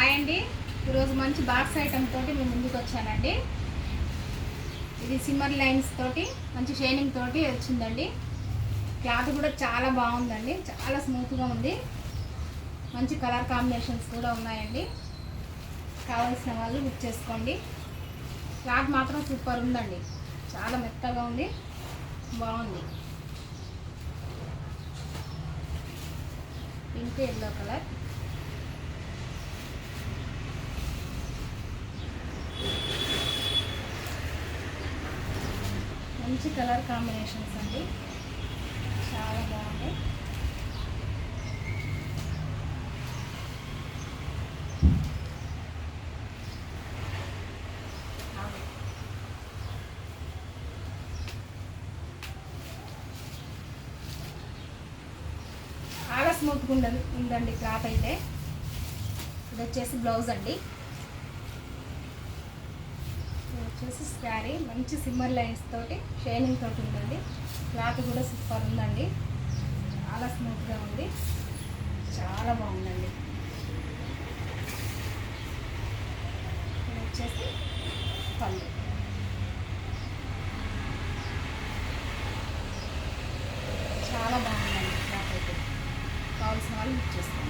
Hi అండి. ఈరోజు మంచి బాక్స్ ఐటమ్ తోటి మేము ముందుకు వచ్చానండి. ఇది సిమ్మర్ లైన్స్ తోటి మంచి షైనింగ్ తోటి వచ్చిందండి. క్లాత్ కూడా చాలా బాగుందండి, చాలా స్మూత్గా ఉంది. మంచి కలర్ కాంబినేషన్స్ కూడా ఉన్నాయండి. కావాల్సిన వాళ్ళు బుక్ చేసుకోండి. క్లాత్ మాత్రం సూపర్ ఉందండి, చాలా మెత్తగా ఉంది, బాగుంది. పింక్ ఎల్లో కలర్, మంచి కలర్ కాంబినేషన్స్ అండి, చాలా బాగుంది. చాలా స్మూత్గా ఉందండి క్లాత్ అయితే. ఇది వచ్చేసి బ్లౌజ్ అండి. ఇది వచ్చేసి శారీ మంచి సిమ్మర్ లైన్స్ తోటి షైనింగ్ తోటి ఉందండి. క్లాత్ కూడా సూపర్ ఉందండి, చాలా స్మూత్గా ఉంది, చాలా బాగుందండి. ఇది వచ్చేసి పళ్ళు. చాలా బాగుందండి క్లాత్ అయితే. కావాల్సిన వాళ్ళు బుక్ చేసుకోండి.